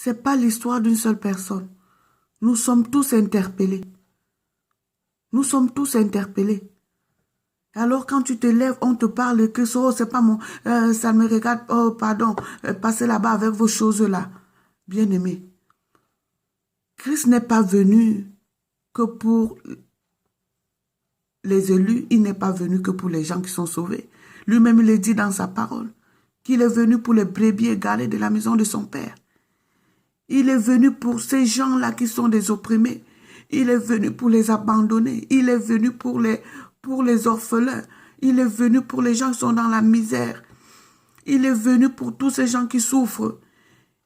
Ce n'est pas l'histoire d'une seule personne. Nous sommes tous interpellés. Nous sommes tous interpellés. Alors quand tu te lèves, on te parle de Christ. Oh, c'est pas mon... ça me regarde. Oh, pardon. Passez là-bas avec vos choses-là. Bien-aimé. Christ n'est pas venu que pour les élus. Il n'est pas venu que pour les gens qui sont sauvés. Lui-même, il le dit dans sa parole. Qu'il est venu pour les brebis égarées de la maison de son Père. Il est venu pour ces gens-là qui sont des opprimés. Il est venu pour les abandonner. Il est venu pour les orphelins. Il est venu pour les gens qui sont dans la misère. Il est venu pour tous ces gens qui souffrent.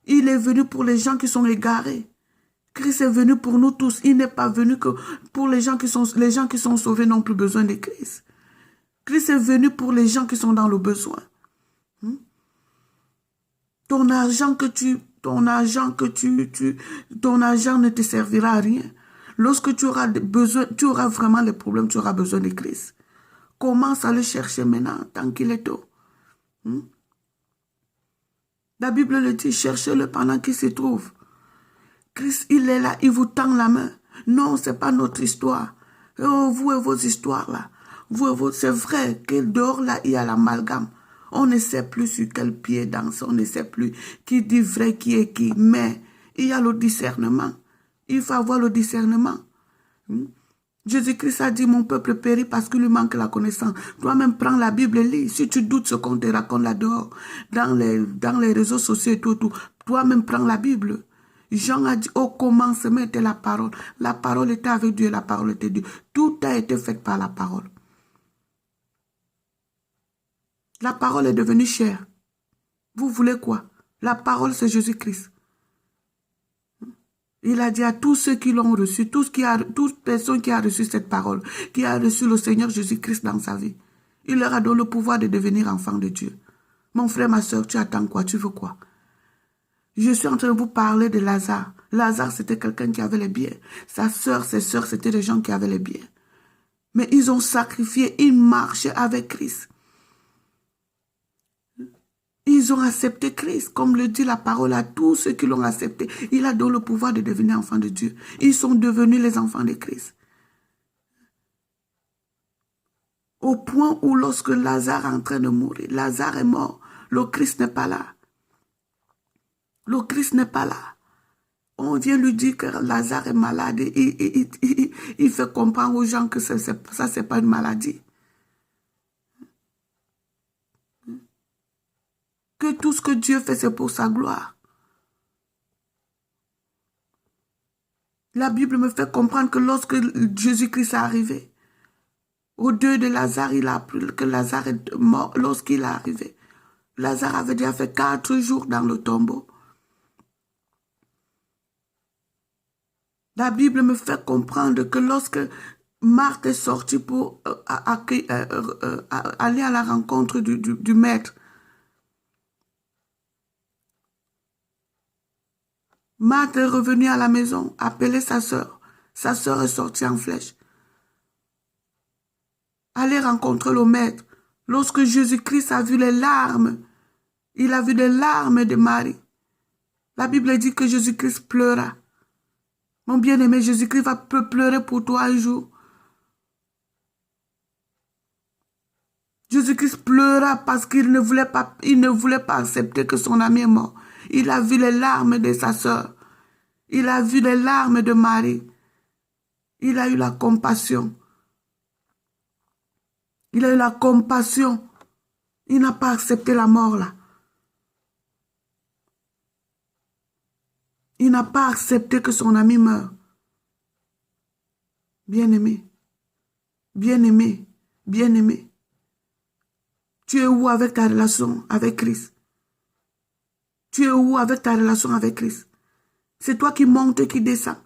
Il est venu pour les gens qui sont égarés. Christ est venu pour nous tous. Il n'est pas venu que pour les gens qui sont sauvés n'ont plus besoin de Christ. Christ est venu pour les gens qui sont dans le besoin. Ton argent ne te servira à rien. Lorsque tu auras besoin, tu auras vraiment les problèmes, tu auras besoin de Christ. Commence à le chercher maintenant, tant qu'il est tôt. La Bible le dit, cherchez-le pendant qu'il se trouve. Christ, il est là, il vous tend la main. Non, ce n'est pas notre histoire. Oh, vous et vos histoires là. C'est vrai que dehors là, il y a l'amalgame. On ne sait plus sur quel pied danser, on ne sait plus qui dit vrai, qui est qui. Mais il y a le discernement. Il faut avoir le discernement. Jésus-Christ a dit, mon peuple périt parce qu'il lui manque la connaissance. Toi-même, prends la Bible et lis. Si tu doutes ce qu'on te raconte là-dehors, dans les réseaux sociaux et tout, toi-même, prends la Bible. Jean a dit, au commencement était la parole. La parole était avec Dieu, la parole était Dieu. Tout a été fait par la parole. La parole est devenue chair. Vous voulez quoi? La parole, c'est Jésus-Christ. Il a dit à tous ceux qui l'ont reçu, toute personne qui a reçu cette parole, qui a reçu le Seigneur Jésus-Christ dans sa vie, il leur a donné le pouvoir de devenir enfant de Dieu. Mon frère, ma soeur, tu attends quoi? Tu veux quoi? Je suis en train de vous parler de Lazare. Lazare, c'était quelqu'un qui avait les biens. Sa soeur, ses soeurs, c'était des gens qui avaient les biens. Mais ils ont sacrifié, ils marchaient avec Christ. Ils ont accepté Christ, comme le dit la parole à tous ceux qui l'ont accepté. Il a donné le pouvoir de devenir enfants de Dieu. Ils sont devenus les enfants de Christ. Au point où lorsque Lazare est en train de mourir, Lazare est mort, le Christ n'est pas là. Le Christ n'est pas là. On vient lui dire que Lazare est malade. Il fait comprendre aux gens que ça, c'est pas une maladie. Que tout ce que Dieu fait, c'est pour sa gloire. La Bible me fait comprendre que lorsque Jésus-Christ est arrivé, au deuil de Lazare, il a appris que Lazare est mort lorsqu'il est arrivé. Lazare avait déjà fait 4 jours dans le tombeau. La Bible me fait comprendre que lorsque Marthe est sortie pour aller à la rencontre du maître, Marthe est revenue à la maison, appeler sa sœur. Sa sœur est sortie en flèche. Aller rencontrer le maître. Lorsque Jésus-Christ a vu les larmes, il a vu les larmes de Marie. La Bible dit que Jésus-Christ pleura. Mon bien-aimé, Jésus-Christ va pleurer pour toi un jour. Jésus-Christ pleura parce qu'il ne voulait pas accepter que son ami est mort. Il a vu les larmes de sa sœur. Il a vu les larmes de Marie. Il a eu la compassion. Il a eu la compassion. Il n'a pas accepté la mort là. Il n'a pas accepté que son ami meure. Bien-aimé, bien-aimé, bien-aimé. Tu es où avec ta relation avec Christ? Tu es où avec ta relation avec Christ? C'est toi qui montes et qui descends.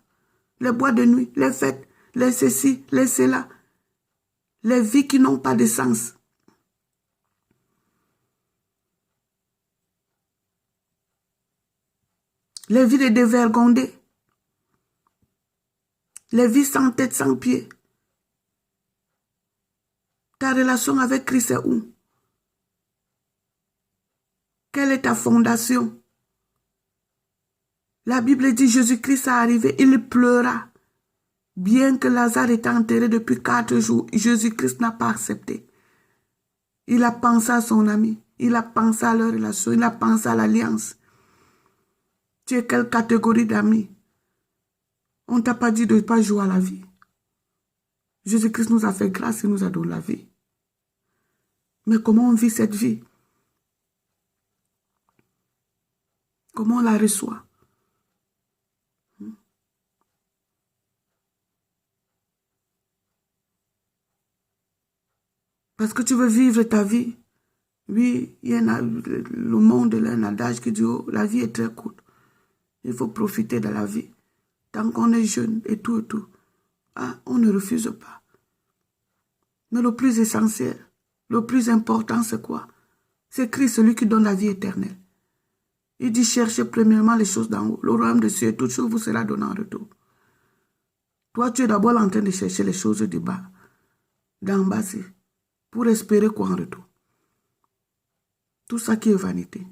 Les boîtes de nuit, les fêtes, les ceci, les cela. Les vies qui n'ont pas de sens. Les vies de dévergondés. Les vies sans tête, sans pied. Ta relation avec Christ est où? Quelle est ta fondation? La Bible dit Jésus-Christ est arrivé, il pleura. Bien que Lazare était enterré depuis 4 jours, Jésus-Christ n'a pas accepté. Il a pensé à son ami, il a pensé à leur relation, il a pensé à l'alliance. Tu es quelle catégorie d'amis? On ne t'a pas dit de ne pas jouer à la vie. Jésus-Christ nous a fait grâce et nous a donné la vie. Mais comment on vit cette vie? Comment on la reçoit? Parce que tu veux vivre ta vie. Oui, il y en a, le monde, il y a un adage qui dit, oh, la vie est très courte. Il faut profiter de la vie. Tant qu'on est jeune et tout et tout. Ah, on ne refuse pas. Mais le plus essentiel, le plus important, c'est quoi? C'est Christ, celui qui donne la vie éternelle. Il dit, cherchez premièrement les choses d'en haut. Le royaume de Dieu, toute chose vous sera donnée en retour. Toi, tu es d'abord en train de chercher les choses du bas. D'en bas, c'est pour espérer quoi en retour? Tout ça qui est vanité.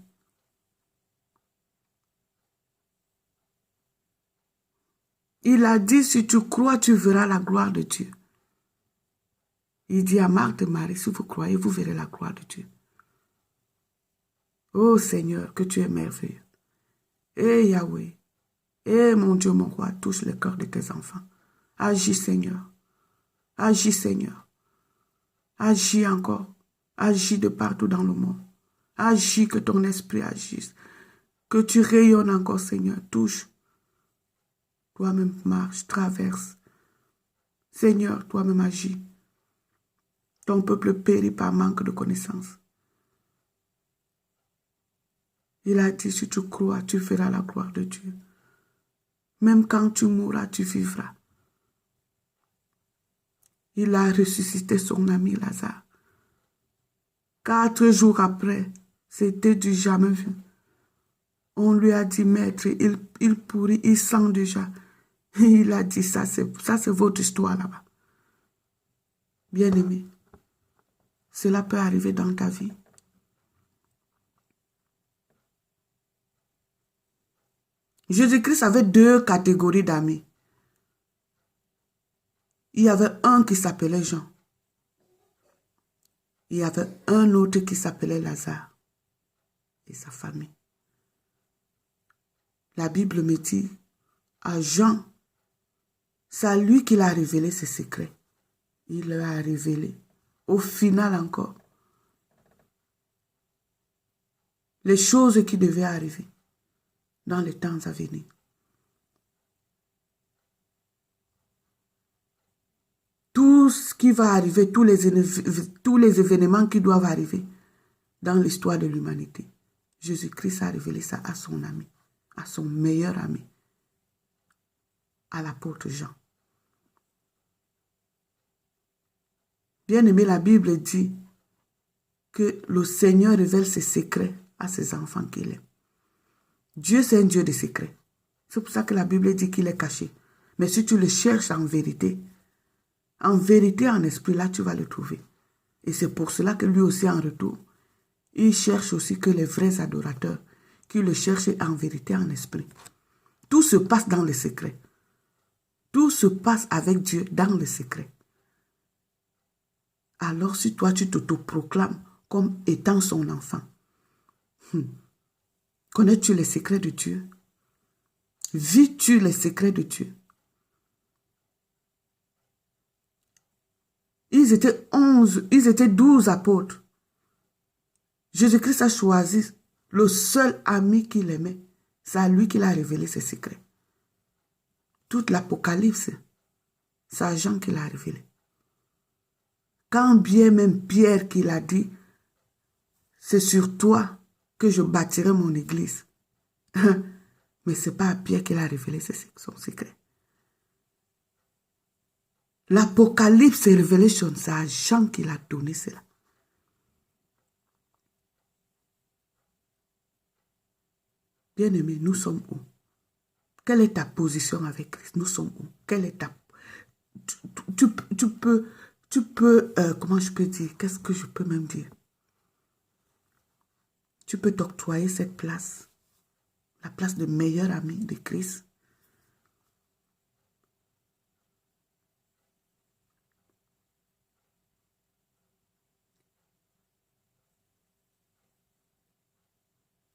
Il a dit, si tu crois, tu verras la gloire de Dieu. Il dit à Marthe et Marie, si vous croyez, vous verrez la gloire de Dieu. Oh Seigneur, que tu es merveilleux. Eh Yahweh, eh mon Dieu, mon roi, touche le cœur de tes enfants. Agis Seigneur. Agis Seigneur. Agis encore. Agis de partout dans le monde. Agis, que ton esprit agisse. Que tu rayonnes encore Seigneur. Touche. Toi-même marche, traverse. Seigneur, toi-même agis. Ton peuple périt par manque de connaissance. Il a dit, si tu crois, tu verras la gloire de Dieu. Même quand tu mourras, tu vivras. Il a ressuscité son ami Lazare. 4 jours après, c'était du jamais vu. On lui a dit, maître, il pourrit, il sent déjà. Il a dit, ça c'est votre histoire là-bas. Bien-aimé, cela peut arriver dans ta vie. Jésus-Christ avait 2 catégories d'amis. Il y avait un qui s'appelait Jean. Il y avait un autre qui s'appelait Lazare et sa famille. La Bible me dit, à Jean, c'est à lui qu'il a révélé ses secrets. Il leur a révélé. Au final encore, les choses qui devaient arriver dans les temps à venir. Tout ce qui va arriver, tous les événements qui doivent arriver dans l'histoire de l'humanité. Jésus-Christ a révélé ça à son ami, à son meilleur ami, à l'apôtre Jean. Bien aimé, la Bible dit que le Seigneur révèle ses secrets à ses enfants qu'il aime. Dieu, c'est un Dieu de secrets. C'est pour ça que la Bible dit qu'il est caché. Mais si tu le cherches en vérité, en esprit, là, tu vas le trouver. Et c'est pour cela que lui aussi, en retour, il cherche aussi que les vrais adorateurs qui le cherchent en vérité, en esprit. Tout se passe dans le secret. Tout se passe avec Dieu dans le secret. Alors si toi, tu t'autoproclames comme étant son enfant, connais-tu les secrets de Dieu? Vis-tu les secrets de Dieu? Ils étaient 12 apôtres. Jésus-Christ a choisi le seul ami qu'il aimait. C'est à lui qu'il a révélé ses secrets. Toute l'Apocalypse, c'est à Jean qu'il a révélé. Quand bien même Pierre qui l'a dit, c'est sur toi que je bâtirai mon église. Mais ce n'est pas à Pierre qu'il a révélé son secret. L'Apocalypse et Révélation, c'est à Jean qu'il a donné cela. Bien-aimé, nous sommes où? Quelle est ta position avec Christ? Nous sommes où? Quelle est ta... Tu peux, comment je peux dire? Qu'est-ce que je peux même dire? Tu peux t'octroyer cette place, la place de meilleur ami de Christ.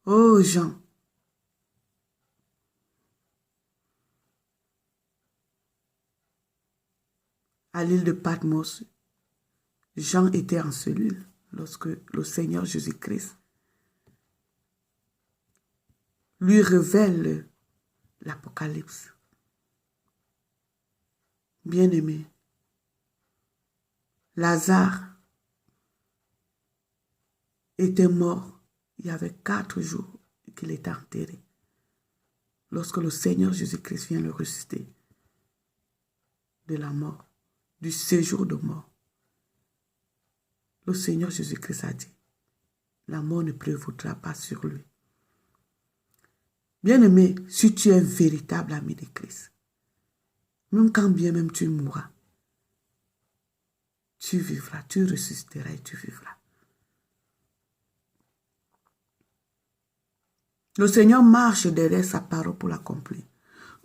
Oh Jean, à l'île de Patmos, Jean était en cellule lorsque le Seigneur Jésus-Christ lui révèle l'Apocalypse. Bien-aimé, Lazare était mort il y avait 4 jours qu'il était enterré. Lorsque le Seigneur Jésus-Christ vient le ressusciter de la mort, du séjour de mort, le Seigneur Jésus-Christ a dit, la mort ne prévaudra pas sur lui. Bien-aimé, si tu es un véritable ami de Christ, même quand bien même tu mourras, tu vivras, tu ressusciteras et tu vivras. Le Seigneur marche derrière sa parole pour l'accomplir.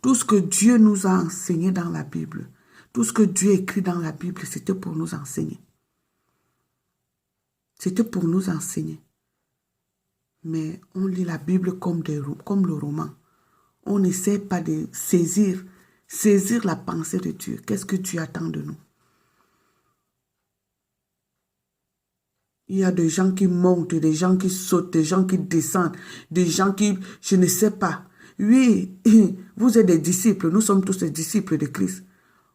Tout ce que Dieu nous a enseigné dans la Bible, tout ce que Dieu écrit dans la Bible, c'était pour nous enseigner. C'était pour nous enseigner. Mais on lit la Bible comme le roman. On n'essaie pas de saisir la pensée de Dieu. Qu'est-ce que Dieu attend de nous? Il y a des gens qui montent, des gens qui sautent, des gens qui descendent, des gens qui, je ne sais pas. Oui, vous êtes des disciples, nous sommes tous des disciples de Christ.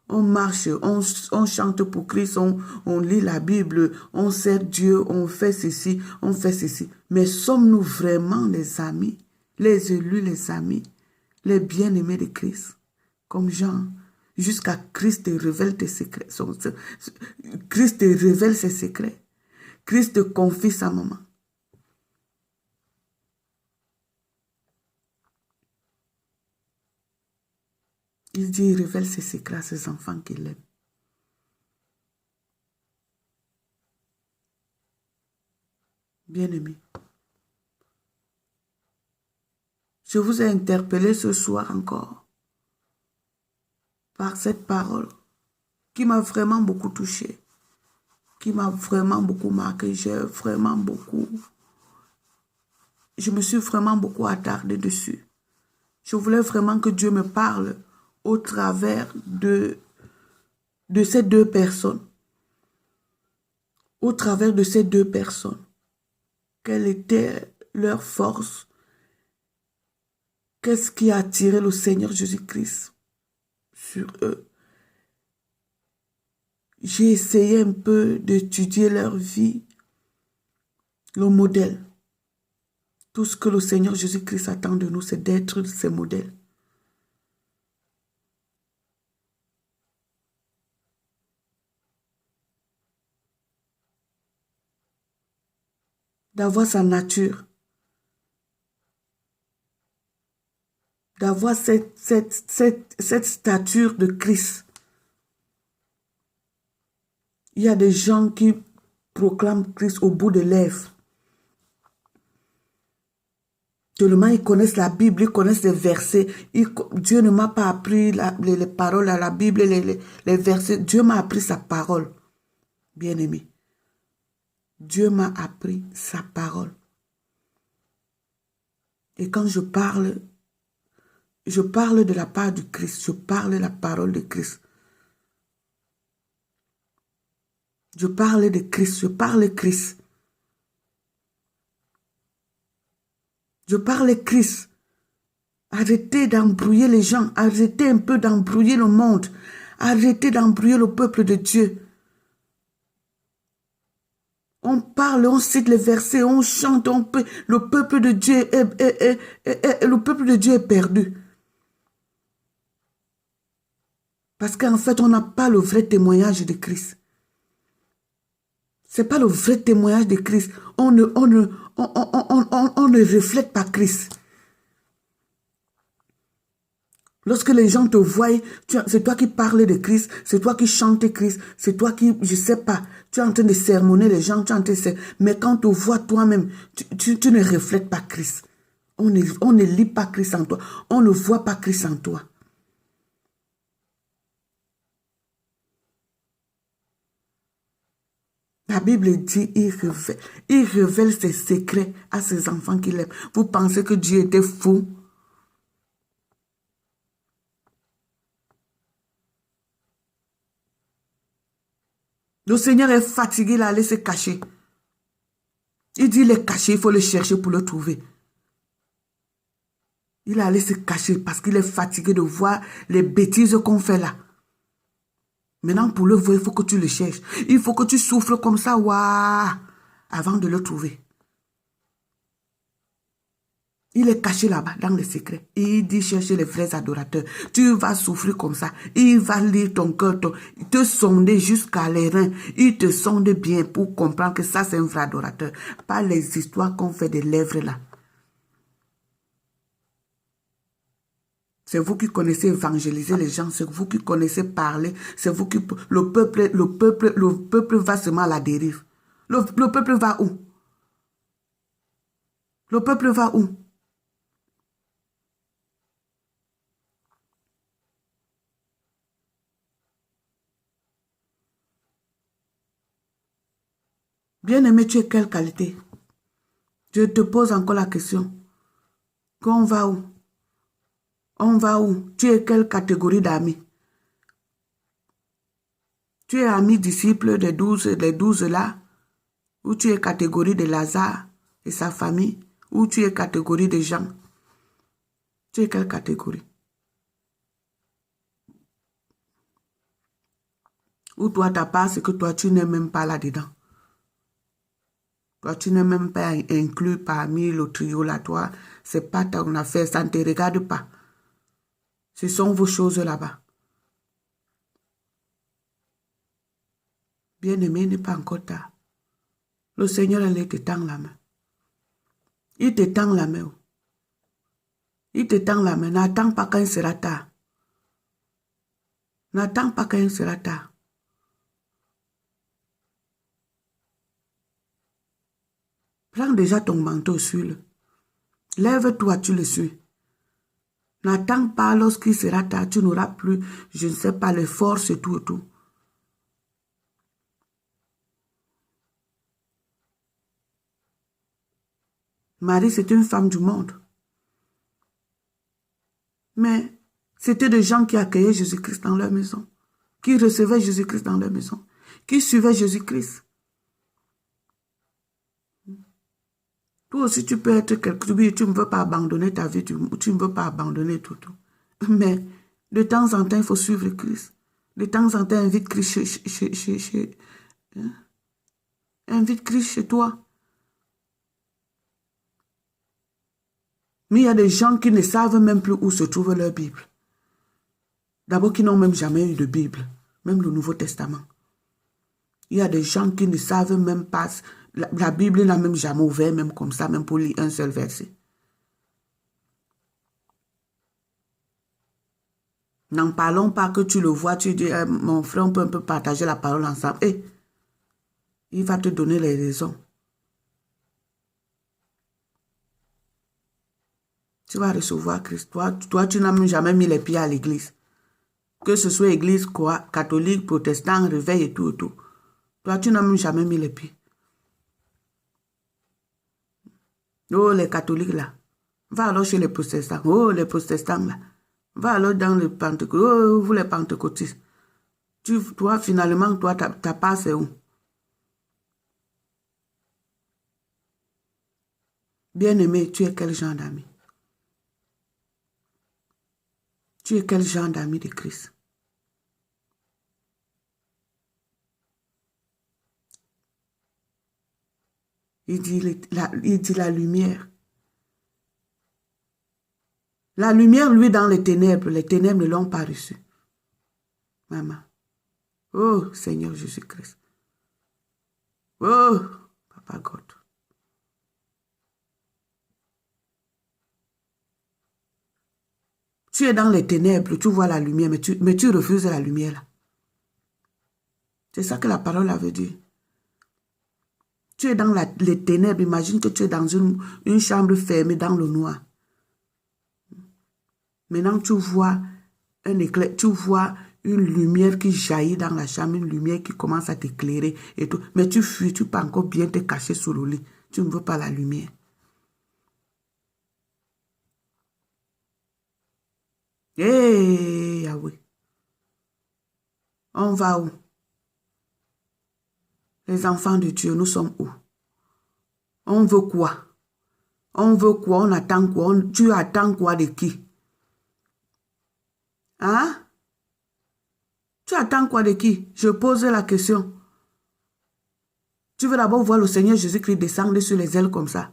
On marche, on chante pour Christ, on lit la Bible, on sert Dieu, on fait ceci, on fait ceci. Mais sommes-nous vraiment les amis, les élus, les amis, les bien-aimés de Christ? Comme Jean, jusqu'à Christ te révèle tes secrets. Christ te révèle ses secrets. Christ te confie sa maman. Il dit, il révèle ses secrets à ses enfants qu'il aime. Bien-aimé, je vous ai interpellé ce soir encore par cette parole qui m'a vraiment beaucoup touché, qui m'a vraiment beaucoup marqué. Je me suis vraiment beaucoup attardée dessus. Je voulais vraiment que Dieu me parle au travers de ces deux personnes. Au travers de ces deux personnes. Quelle était leur force? Qu'est-ce qui a attiré le Seigneur Jésus-Christ sur eux? J'ai essayé un peu d'étudier leur vie, le modèle. Tout ce que le Seigneur Jésus-Christ attend de nous, c'est d'être ses modèles. D'avoir sa nature, d'avoir cette stature de Christ. Il y a des gens qui proclament Christ au bout des lèvres. Tellement ils connaissent la Bible, ils connaissent les versets. Dieu ne m'a pas appris les paroles à la Bible, les versets. Dieu m'a appris sa parole, bien-aimé. Dieu m'a appris sa parole. Et quand je parle de la part du Christ, je parle de la parole de Christ. Je parle de Christ, je parle Christ. Je parle Christ. Arrêtez d'embrouiller les gens, arrêtez un peu d'embrouiller le monde, arrêtez d'embrouiller le peuple de Dieu. On parle, on cite les versets, on chante, le peuple de Dieu est perdu. Parce qu'en fait, on n'a pas le vrai témoignage de Christ. Ce n'est pas le vrai témoignage de Christ. On ne reflète pas Christ. Lorsque les gens te voient, c'est toi qui parles de Christ, c'est toi qui chantes Christ, c'est toi qui, je ne sais pas, tu es en train de sermonner les gens, mais quand tu vois toi-même, tu ne reflètes pas Christ. On ne lit pas Christ en toi. On ne voit pas Christ en toi. La Bible dit, il révèle ses secrets à ses enfants qu'il aime. Vous pensez que Dieu était fou? Le Seigneur est fatigué, il a allé se cacher. Il dit, il est caché, il faut le chercher pour le trouver. Il a allé se cacher parce qu'il est fatigué de voir les bêtises qu'on fait là. Maintenant, pour le voir, il faut que tu le cherches. Il faut que tu souffres comme ça, waouh, avant de le trouver. Il est caché là-bas, dans le secret. Et il dit chercher les vrais adorateurs. Tu vas souffrir comme ça. Il va lire ton cœur, te sonder jusqu'à les reins. Il te sonde bien pour comprendre que ça, c'est un vrai adorateur. Pas les histoires qu'on fait des lèvres là. C'est vous qui connaissez évangéliser les gens. C'est vous qui connaissez parler. C'est vous qui... Le peuple va seulement à la dérive. Le peuple va où? Le peuple va où? Bien-aimé, tu es quelle qualité? Je te pose encore la question. Qu'on va où? On va où? Tu es quelle catégorie d'amis? Tu es ami disciple des 12 là? Ou tu es catégorie de Lazare et sa famille? Ou tu es catégorie de Jean? Tu es quelle catégorie? Ou toi, ta part, c'est que toi, tu n'es même pas là-dedans. Toi, tu n'es même pas inclus parmi le trio là, toi. C'est pas ton affaire, ça ne te regarde pas. Ce sont vos choses là-bas. Bien-aimé, il n'est pas encore tard. Le Seigneur, il te tend la main. Il te tend la main. Il te tend la main. N'attends pas quand il sera tard. N'attends pas quand il sera tard. Prends déjà ton manteau, suis-le. Lève-toi, tu le suis. N'attends pas lorsqu'il sera tard, tu n'auras plus, je ne sais pas, les forces et tout et tout. Marie, c'est une femme du monde. Mais c'était des gens qui accueillaient Jésus-Christ dans leur maison, qui recevaient Jésus-Christ dans leur maison, qui suivaient Jésus-Christ. Toi aussi, tu peux être quelqu'un, tu ne veux pas abandonner ta vie, tu ne veux pas abandonner tout. Mais de temps en temps, il faut suivre Christ. De temps en temps, invite Christ invite Christ chez toi. Mais il y a des gens qui ne savent même plus où se trouve leur Bible. D'abord, qui n'ont même jamais eu de Bible, même le Nouveau Testament. Il y a des gens qui ne savent même pas, la Bible n'a même jamais ouvert, même comme ça, même pour lire un seul verset. N'en parlons pas que tu le vois, tu dis, mon frère, on peut un peu partager la parole ensemble. Et il va te donner les raisons. Tu vas recevoir Christ. Toi, tu n'as même jamais mis les pieds à l'église. Que ce soit église, quoi, catholique, protestant, réveil et tout et tout. Toi, tu n'as même jamais mis les pieds. Oh, les catholiques là. Va alors chez les protestants. Oh, les protestants là. Va alors dans le pentecôte. Oh, vous les pentecôtistes. Toi, finalement, toi, ta part, c'est où? Bien-aimé, tu es quel genre d'ami? Tu es quel genre d'ami de Christ? Il dit la lumière. La lumière, lui, dans les ténèbres ne l'ont pas reçu. Maman. Oh, Seigneur Jésus-Christ. Oh, Papa God. Tu es dans les ténèbres, tu vois la lumière, mais tu refuses la lumière là. C'est ça que la parole avait dit. Tu es dans les ténèbres. Imagine que tu es dans une chambre fermée dans le noir. Maintenant, tu vois un éclair, tu vois une lumière qui jaillit dans la chambre, une lumière qui commence à t'éclairer et tout. Mais tu fuis, tu peux encore bien te cacher sous le lit. Tu ne veux pas la lumière. Hé, Yahweh. On va où? Les enfants de Dieu, nous sommes où? On veut quoi? On veut quoi? On attend quoi? Tu attends quoi de qui? Hein? Tu attends quoi de qui? Je pose la question. Tu veux d'abord voir le Seigneur Jésus-Christ descendre sur les ailes comme ça.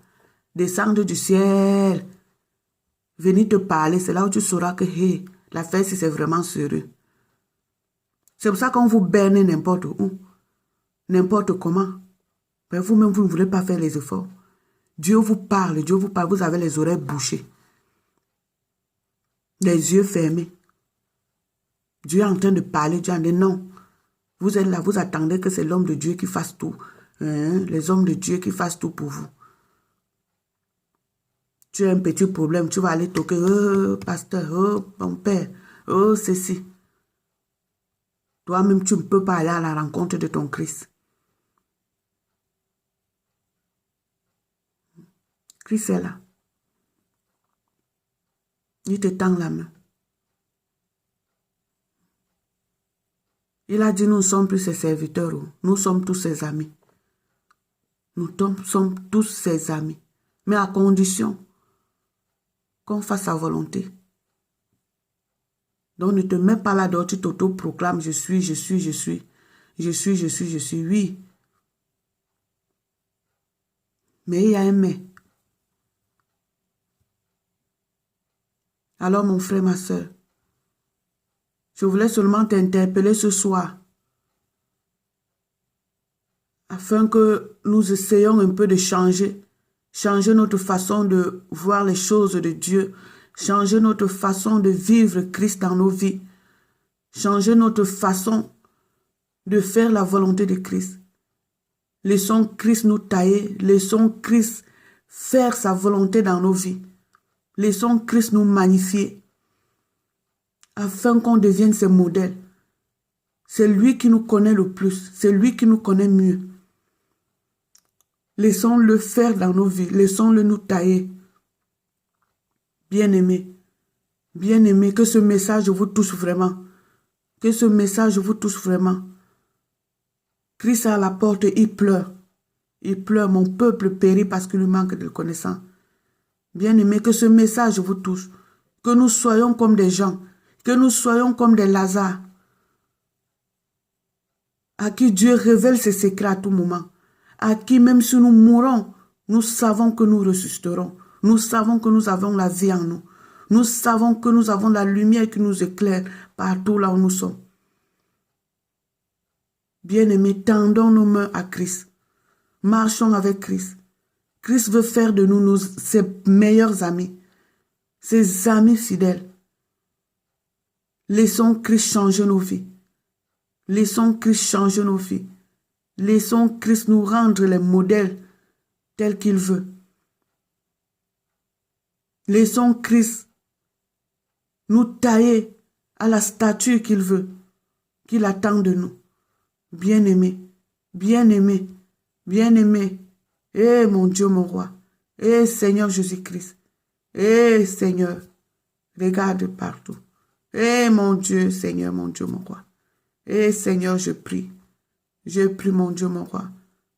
Descendre du ciel. Venir te parler. C'est là où tu sauras que hey, l'affaire, si c'est vraiment sérieux. C'est pour ça qu'on vous berne n'importe où. N'importe comment. Mais vous-même, vous ne voulez pas faire les efforts. Dieu vous parle, vous avez les oreilles bouchées. Les yeux fermés. Dieu est en train de parler, Dieu en dit non. Vous êtes là, vous attendez que c'est l'homme de Dieu qui fasse tout. Les hommes de Dieu qui fassent tout pour vous. Tu as un petit problème, tu vas aller toquer, oh, pasteur, oh, mon père, oh, ceci. Toi-même, tu ne peux pas aller à la rencontre de ton Christ. Christ est là. Il te tend la main. Il a dit, nous ne sommes plus ses serviteurs, nous sommes tous ses amis. Nous sommes tous ses amis. Mais à condition qu'on fasse sa volonté. Donc ne te mets pas là dehors, tu t'auto-proclames, je suis, oui. Mais il y a un mais. Alors mon frère, ma soeur, je voulais seulement t'interpeller ce soir afin que nous essayions un peu de changer notre façon de voir les choses de Dieu, changer notre façon de vivre Christ dans nos vies, changer notre façon de faire la volonté de Christ. Laissons Christ nous tailler, laissons Christ faire sa volonté dans nos vies. Laissons Christ nous magnifier afin qu'on devienne ses modèles. C'est lui qui nous connaît le plus, c'est lui qui nous connaît mieux. Laissons-le faire dans nos vies, laissons-le nous tailler. Bien-aimés, que ce message vous touche vraiment. Que ce message vous touche vraiment. Christ est à la porte, il pleure. Il pleure, mon peuple périt parce qu'il lui manque de connaissance. Bien-aimés, que ce message vous touche. Que nous soyons comme des gens. Que nous soyons comme des Lazare. À qui Dieu révèle ses secrets à tout moment. À qui même si nous mourons, nous savons que nous ressusciterons. Nous savons que nous avons la vie en nous. Nous savons que nous avons la lumière qui nous éclaire partout là où nous sommes. Bien-aimés, tendons nos mains à Christ. Marchons avec Christ. Christ veut faire de nous ses meilleurs amis, ses amis fidèles. Laissons Christ changer nos vies. Laissons Christ changer nos vies. Laissons Christ nous rendre les modèles tels qu'il veut. Laissons Christ nous tailler à la stature qu'il veut, qu'il attend de nous. Bien-aimés, bien-aimés, bien-aimés. Eh mon Dieu, mon roi. Eh Seigneur Jésus-Christ. Eh Seigneur, regarde partout. Eh mon Dieu, Seigneur, mon Dieu, mon roi. Eh Seigneur, je prie. Je prie, mon Dieu, mon roi.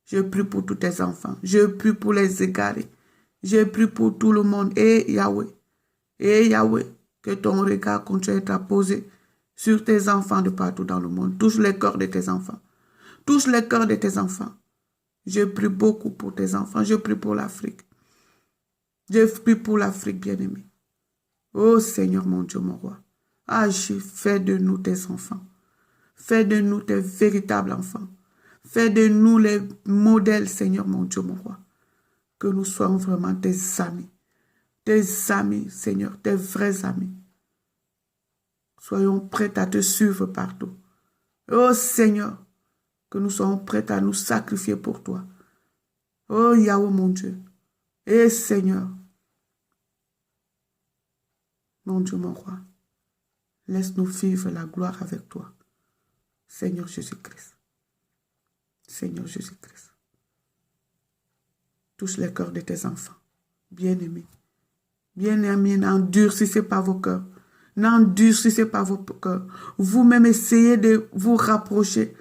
Je prie pour tous tes enfants. Je prie pour les égarés. Je prie pour tout le monde. Eh Yahweh. Eh Yahweh, que ton regard continue à poser sur tes enfants de partout dans le monde. Touche les cœurs de tes enfants. Touche les cœurs de tes enfants. Je prie beaucoup pour tes enfants. Je prie pour l'Afrique. Je prie pour l'Afrique, bien-aimée. Oh Seigneur, mon Dieu, mon roi. Agis, fais de nous tes enfants. Fais de nous tes véritables enfants. Fais de nous les modèles, Seigneur, mon Dieu, mon roi. Que nous soyons vraiment tes amis. Tes amis, Seigneur, tes vrais amis. Soyons prêts à te suivre partout. Oh Seigneur, que nous soyons prêts à nous sacrifier pour toi. Oh Yahweh mon Dieu. Et Seigneur, mon Dieu, mon roi, laisse-nous vivre la gloire avec toi. Seigneur Jésus-Christ. Seigneur Jésus-Christ. Touche les cœurs de tes enfants. Bien-aimés. Bien-aimés, n'endurcissez pas vos cœurs. N'endurcissez pas vos cœurs. Vous-même essayez de vous rapprocher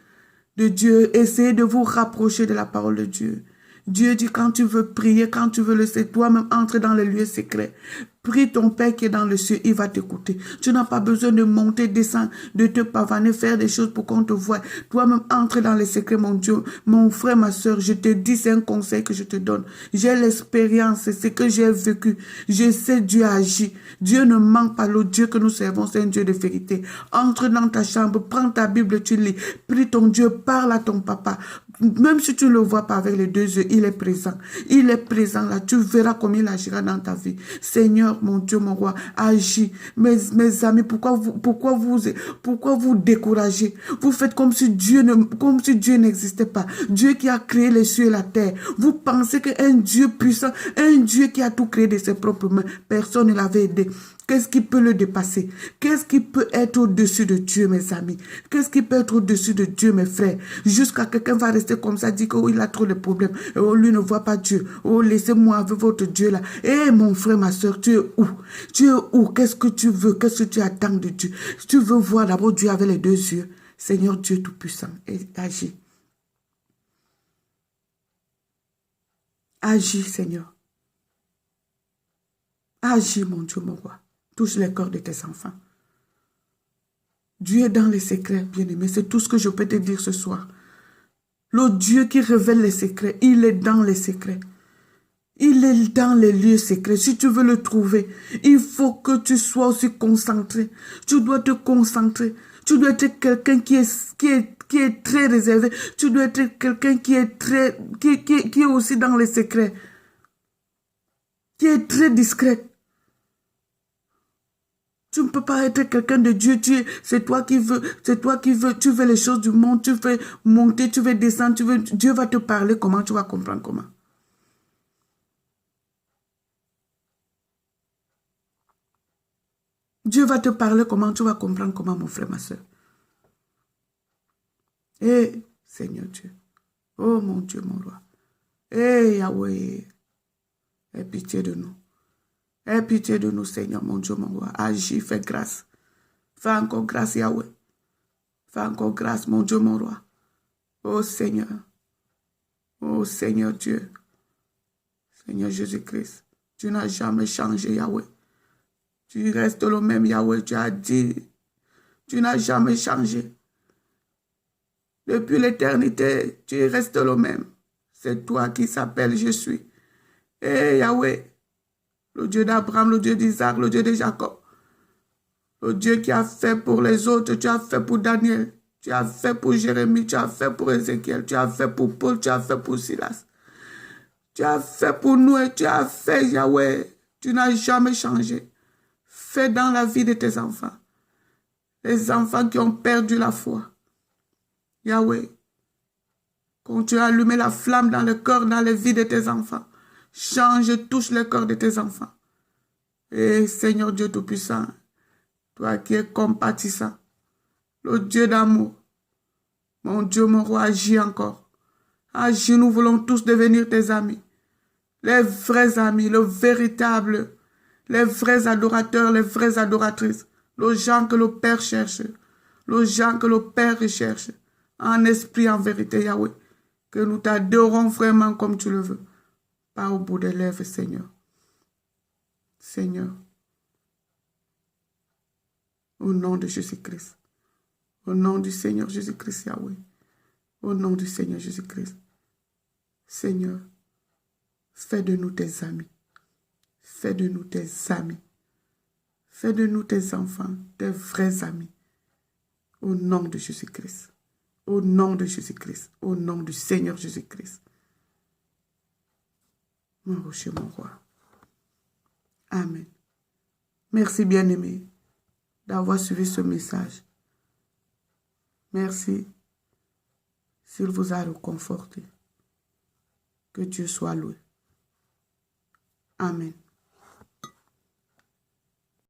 de Dieu. Essayez de vous rapprocher de la parole de Dieu. Dieu dit quand tu veux prier, quand tu veux le faire, toi-même entre dans les lieux secrets. Prie ton Père qui est dans le ciel, il va t'écouter. Tu n'as pas besoin de monter, descendre, de te pavaner, faire des choses pour qu'on te voie. Toi-même entre dans les secrets, mon Dieu. Mon frère, ma soeur, je te dis, c'est un conseil que je te donne. J'ai l'expérience, c'est ce que j'ai vécu. Je sais Dieu agit. Dieu ne manque pas. Le Dieu que nous servons, c'est un Dieu de vérité. Entre dans ta chambre, prends ta Bible, tu lis. Prie ton Dieu, parle à ton papa. Même si tu ne le vois pas avec les deux yeux, il est présent. Il est présent là. Tu verras comment il agira dans ta vie. Seigneur, mon Dieu, mon roi, agis. Mes amis, pourquoi vous découragez? Vous faites comme si Dieu n'existait pas. Dieu qui a créé les cieux et la terre. Vous pensez qu'un Dieu puissant, un Dieu qui a tout créé de ses propres mains, personne ne l'avait aidé. Qu'est-ce qui peut le dépasser? Qu'est-ce qui peut être au-dessus de Dieu, mes amis? Qu'est-ce qui peut être au-dessus de Dieu, mes frères? Jusqu'à quelqu'un va rester comme ça, dit qu'il a trop de problèmes. Oh, lui ne voit pas Dieu. Oh, laissez-moi avec votre Dieu là. Eh, mon frère, ma soeur, tu es où? Tu es où? Qu'est-ce que tu veux? Qu'est-ce que tu attends de Dieu? Tu veux voir d'abord Dieu avec les deux yeux. Seigneur Dieu Tout-Puissant, agis. Agis, Seigneur. Agis, mon Dieu, mon roi. Touche les cœurs de tes enfants. Dieu est dans les secrets, bien-aimé. C'est tout ce que je peux te dire ce soir. Le Dieu qui révèle les secrets, il est dans les secrets. Il est dans les lieux secrets. Si tu veux le trouver, il faut que tu sois aussi concentré. Tu dois te concentrer. Tu dois être quelqu'un qui est très réservé. Tu dois être quelqu'un qui est aussi dans les secrets. Qui est très discret. Tu ne peux pas être quelqu'un de Dieu. C'est toi qui veux, tu veux les choses du monde, tu veux monter, tu veux descendre, Dieu va te parler comment, tu vas comprendre comment. Dieu va te parler comment, tu vas comprendre comment, mon frère, ma soeur. Eh, Seigneur Dieu. Oh, mon Dieu, mon roi. Eh, Yahweh. Aie pitié de nous. Aie pitié de nous, Seigneur, mon Dieu, mon roi. Agis, fais grâce. Fais encore grâce, Yahweh. Fais encore grâce, mon Dieu, mon roi. Oh Seigneur. Oh Seigneur Dieu. Seigneur Jésus-Christ. Tu n'as jamais changé, Yahweh. Tu restes le même, Yahweh. Tu as dit. Tu n'as jamais changé. Depuis l'éternité, tu restes le même. C'est toi qui s'appelle Je suis. Eh Yahweh. Le Dieu d'Abraham, le Dieu d'Isaac, le Dieu de Jacob. Le Dieu qui a fait pour les autres, tu as fait pour Daniel. Tu as fait pour Jérémie, tu as fait pour Ézéchiel, tu as fait pour Paul, tu as fait pour Silas. Tu as fait pour nous et tu as fait, Yahweh. Tu n'as jamais changé. Fais dans la vie de tes enfants. Les enfants qui ont perdu la foi. Yahweh, quand tu as allumé la flamme dans le cœur, dans les vies de tes enfants, change, touche le cœur de tes enfants. Et Seigneur Dieu Tout-Puissant, toi qui es compatissant, le Dieu d'amour, mon Dieu, mon roi, agis encore. Agis, nous voulons tous devenir tes amis. Les vrais amis, le véritable, les vrais adorateurs, les vraies adoratrices, les gens que le Père cherche, les gens que le Père recherche, en esprit, en vérité, Yahweh, que nous t'adorons vraiment comme tu le veux, pas au bout des lèvres, Seigneur. Seigneur, au nom de Jésus-Christ, au nom du Seigneur Jésus-Christ, Yahweh, au nom du Seigneur Jésus-Christ, Seigneur, fais de nous tes amis, fais de nous tes amis, fais de nous tes enfants, tes vrais amis, au nom de Jésus-Christ, au nom de Jésus-Christ, au nom du Seigneur Jésus-Christ. Mon rocher, mon roi. Amen. Merci bien-aimé d'avoir suivi ce message. Merci s'il vous a réconforté. Que Dieu soit loué. Amen.